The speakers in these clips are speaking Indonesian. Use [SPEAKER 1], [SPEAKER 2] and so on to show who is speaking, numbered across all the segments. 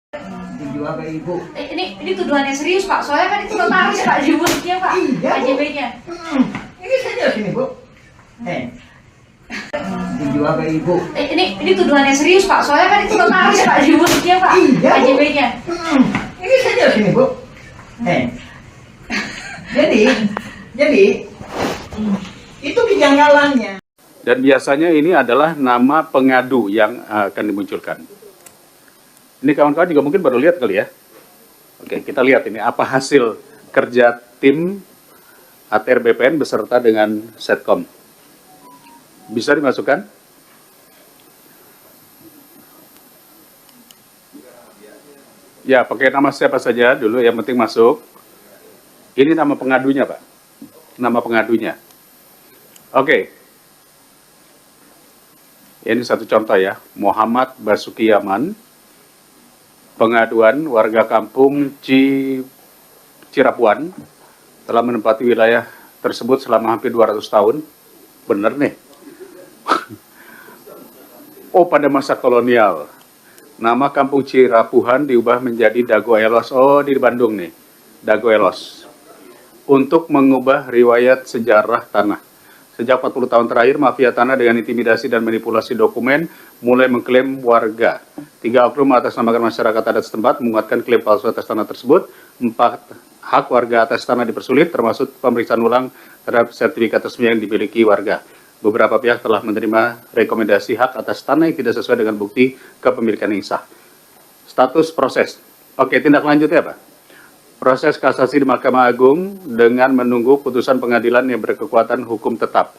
[SPEAKER 1] Dijual ke ibu.
[SPEAKER 2] Ini tuduhannya serius Pak, soalnya kan itu notaris Pak dibuatnya Pak,
[SPEAKER 1] Iya, Bu.
[SPEAKER 2] KJB-nya.
[SPEAKER 1] Ini saja sini bu. Dijual ke ibu.
[SPEAKER 2] Ini tuduhannya serius Pak, soalnya kan itu notaris Pak dibuatnya Pak,
[SPEAKER 1] Iya, Bu.
[SPEAKER 2] KJB-nya.
[SPEAKER 1] Ini saja sini bu. Jadi itu kejanggalannya.
[SPEAKER 3] Dan biasanya ini adalah nama pengadu yang akan dimunculkan. Ini kawan-kawan juga mungkin baru lihat kali ya. Oke, kita lihat ini apa hasil kerja tim ATR BPN beserta dengan Setcom. Bisa dimasukkan? Ya, pakai nama siapa saja dulu, yang penting masuk. Ini nama pengadunya, Pak. Nama pengadunya. Oke. Ini satu contoh ya, Muhammad Basuki Yaman. Pengaduan warga kampung Cirapuan telah menempati wilayah tersebut selama hampir 200 tahun. Bener nih. Oh, pada masa kolonial. Nama kampung Cirapuhan diubah menjadi Dago Elos. Oh, di Bandung nih. Dago Elos. Untuk mengubah riwayat sejarah tanah. Sejak 40 tahun terakhir, mafia tanah dengan intimidasi dan manipulasi dokumen mulai mengklaim warga. 3 oknum atas nama masyarakat adat setempat menguatkan klaim palsu atas tanah tersebut. 4 hak warga atas tanah dipersulit, termasuk pemeriksaan ulang terhadap sertifikat resmi yang dimiliki warga. Beberapa pihak telah menerima rekomendasi hak atas tanah yang tidak sesuai dengan bukti kepemilikan yang sah. Status proses. Oke, tindak lanjutnya apa? Proses kasasi di Mahkamah Agung dengan menunggu putusan pengadilan yang berkekuatan hukum tetap.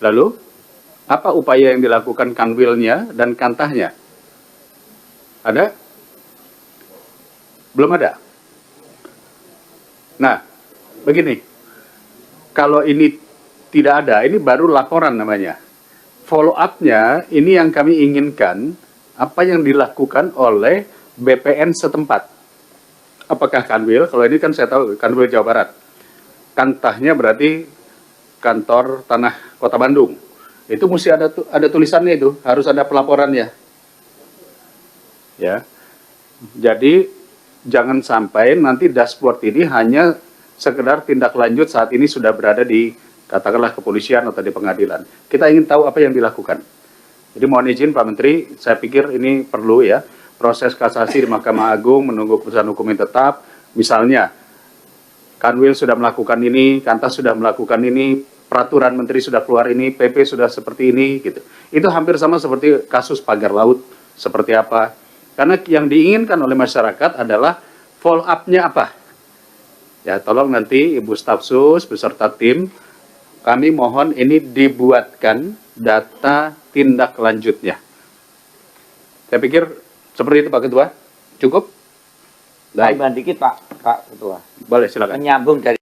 [SPEAKER 3] Lalu, apa upaya yang dilakukan kanwilnya dan kantahnya? Ada? Belum ada. Nah, begini. Kalau ini tidak ada, ini baru laporan namanya. Follow up-nya, ini yang kami inginkan, apa yang dilakukan oleh BPN setempat. Apakah kanwil? Kalau ini kan saya tahu kanwil Jawa Barat. Kantahnya berarti kantor tanah Kota Bandung. Itu mesti ada tulisannya itu, harus ada pelaporannya. Ya. Jadi jangan sampai nanti dashboard ini hanya sekedar tindak lanjut saat ini sudah berada di katakanlah kepolisian atau di pengadilan. Kita ingin tahu apa yang dilakukan. Jadi mohon izin Pak Menteri, saya pikir ini perlu ya. Proses kasasi di Mahkamah Agung menunggu keputusan hukum yang tetap. Misalnya, Kanwil sudah melakukan ini, Kantas sudah melakukan ini, peraturan menteri sudah keluar ini, PP sudah seperti ini, gitu. Itu hampir sama seperti kasus pagar laut, seperti apa. Karena yang diinginkan oleh masyarakat adalah follow up-nya apa. Ya, tolong nanti Ibu Staf Sus beserta tim, kami mohon ini dibuatkan data tindak lanjutnya. Saya pikir seperti itu Pak Ketua, cukup? Baik.
[SPEAKER 4] Tambahan dikit Pak Ketua.
[SPEAKER 3] Boleh silakan.
[SPEAKER 4] Menyambung dari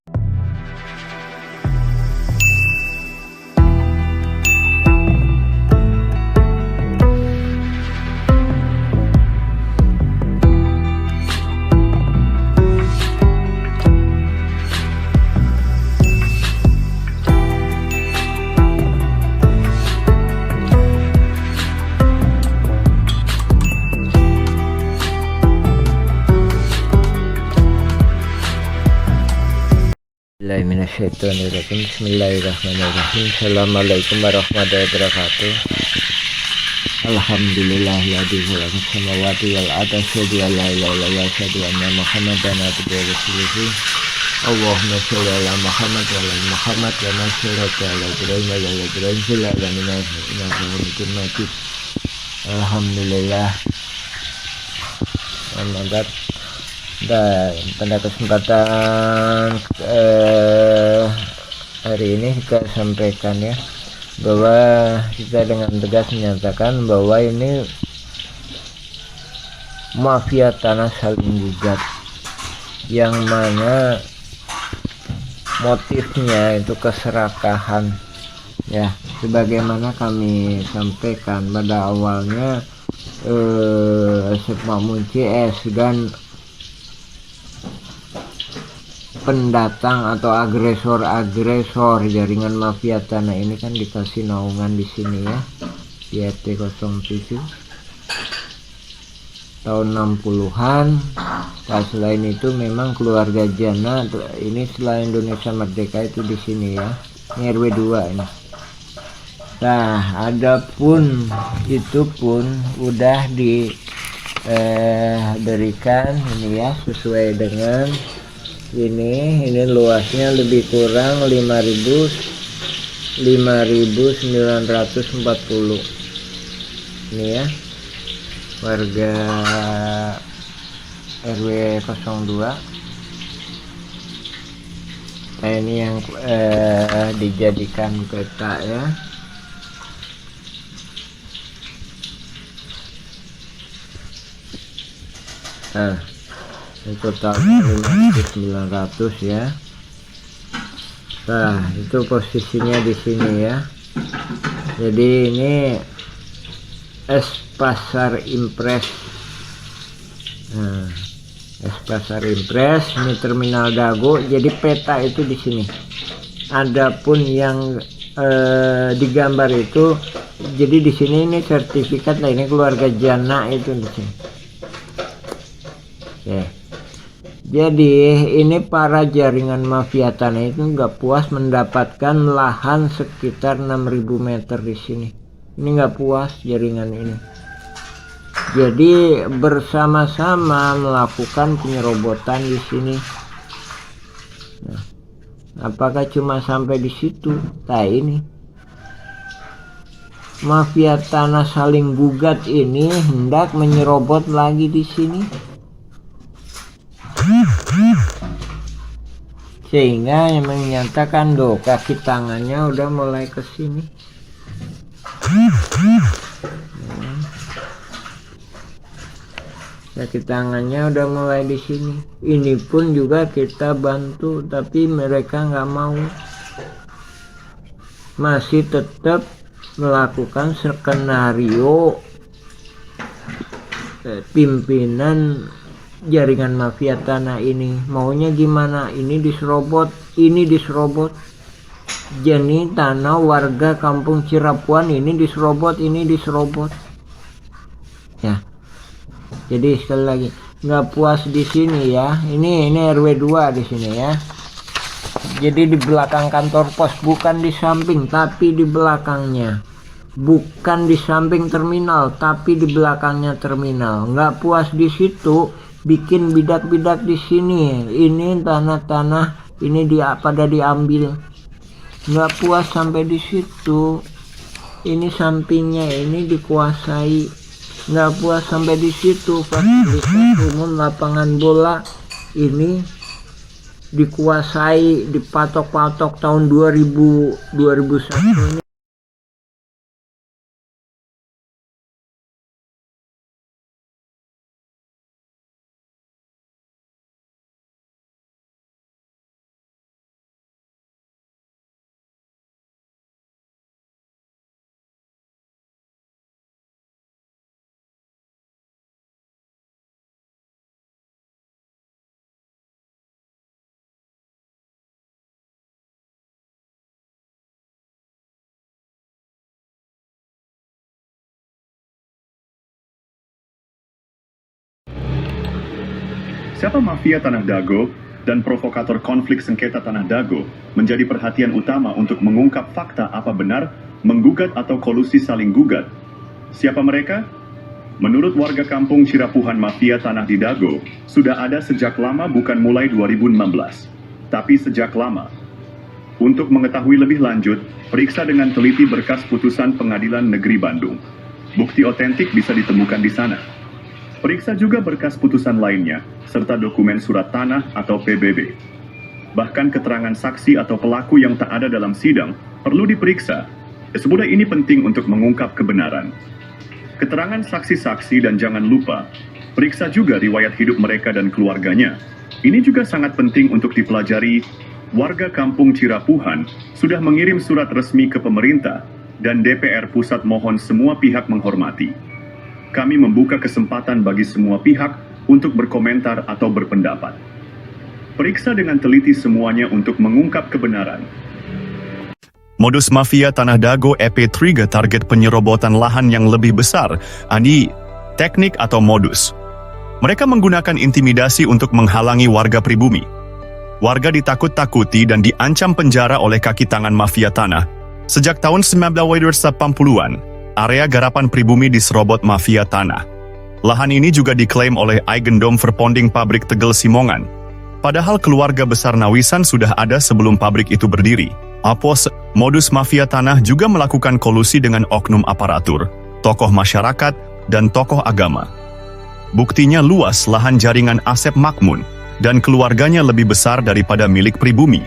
[SPEAKER 4] Bismillahirrahmanirrahim. Assalamualaikum warahmatullahi wabarakatuh. Alhamdulillahilladzi khalaqa samawati wal arda asyhadu an la ilaha illallah wa asyhadu anna Muhammadan abduhu wa rasuluhu. Allahumma shalli ala Muhammad wa ala Muhammad wa salli ala Ibrahim wa ala Ibrahim fil alamin innaka Hamidum Majid. Alhamdulillah. Mantap. Dan pada kesempatan hari ini kita sampaikan ya bahwa kita dengan tegas menyatakan bahwa ini mafia tanah saling gugat, yang mana motifnya itu keserakahan ya, sebagaimana kami sampaikan pada awalnya. Asep Makmun CS dan pendatang atau agresor jaringan mafia tanah ini kan dikasih naungan di sini ya, di RT 07. tahun 60-an. Nah, selain itu memang keluarga Jana ini setelah Indonesia merdeka itu di sini ya. Ini RW 2 ini. Nah, adapun itu pun udah diberikan ini ya sesuai dengan ini luasnya lebih kurang 5.940 ini ya, warga RW 02. Nah, ini yang dijadikan peta ya. Nah, ini totalnya 5.900 ya. Nah, itu posisinya di sini ya. Jadi ini Pasar Impres. Nah, Pasar Impres, ini Terminal Dago. Jadi peta itu di sini. Adapun yang digambar itu, jadi di sini ini sertifikat. Nah, ini keluarga Jana itu di sini. Oke. Jadi ini para jaringan mafia tanah itu nggak puas mendapatkan lahan sekitar 6.000 meter di sini. Ini nggak puas jaringan ini. Jadi bersama-sama melakukan penyerobotan di sini. Nah, apakah cuma sampai di situ? Nah, ini mafia tanah saling gugat ini hendak menyerobot lagi di sini. Sehingga yang menyatakan kaki tangannya udah mulai ke sini. Kaki tangannya udah mulai di sini. Ini pun juga kita bantu, tapi mereka nggak mau. Masih tetap melakukan skenario pimpinan jaringan mafia tanah ini. Maunya gimana? Ini diserobot, ini diserobot. Jadi tanah warga kampung Cirapuhan ini diserobot, ini diserobot. Ya. Jadi sekali lagi nggak puas di sini ya. Ini RW 2 di sini ya. Jadi di belakang kantor pos, bukan di samping tapi di belakangnya. Bukan di samping terminal tapi di belakangnya terminal. Nggak puas di situ, bikin bidak-bidak di sini. Ini tanah-tanah ini pada diambil. Nggak puas sampai di situ. Ini sampingnya ini dikuasai. Nggak puas sampai di situ, fasilitas umum lapangan bola ini dikuasai, dipatok-patok tahun 2001 ini.
[SPEAKER 5] Siapa mafia Tanah Dago dan provokator konflik sengketa Tanah Dago menjadi perhatian utama untuk mengungkap fakta apa benar, menggugat atau kolusi saling gugat. Siapa mereka? Menurut warga kampung Cirapuhan, mafia tanah di Dago sudah ada sejak lama, bukan mulai 2016, tapi sejak lama. Untuk mengetahui lebih lanjut, periksa dengan teliti berkas putusan Pengadilan Negeri Bandung. Bukti otentik bisa ditemukan di sana. Periksa juga berkas putusan lainnya, serta dokumen surat tanah atau PBB. Bahkan keterangan saksi atau pelaku yang tak ada dalam sidang perlu diperiksa. Semudah ini penting untuk mengungkap kebenaran. Keterangan saksi-saksi, dan jangan lupa, periksa juga riwayat hidup mereka dan keluarganya. Ini juga sangat penting untuk dipelajari. Warga kampung Cirapuhan sudah mengirim surat resmi ke pemerintah dan DPR pusat. Mohon semua pihak menghormati. Kami membuka kesempatan bagi semua pihak untuk berkomentar atau berpendapat. Periksa dengan teliti semuanya untuk mengungkap kebenaran.
[SPEAKER 6] Modus mafia Tanah Dago EP trigger target penyerobotan lahan yang lebih besar. Ini teknik atau modus. Mereka menggunakan intimidasi untuk menghalangi warga pribumi. Warga ditakut-takuti dan diancam penjara oleh kaki tangan mafia tanah. Sejak tahun 1980-an, area garapan pribumi diserobot mafia tanah. Lahan ini juga diklaim oleh Eigendom Verponding Pabrik Tegel Simongan. Padahal keluarga besar Nawisan sudah ada sebelum pabrik itu berdiri. Modus mafia tanah juga melakukan kolusi dengan oknum aparatur, tokoh masyarakat, dan tokoh agama. Buktinya luas lahan jaringan Asep Makmun, dan keluarganya lebih besar daripada milik pribumi.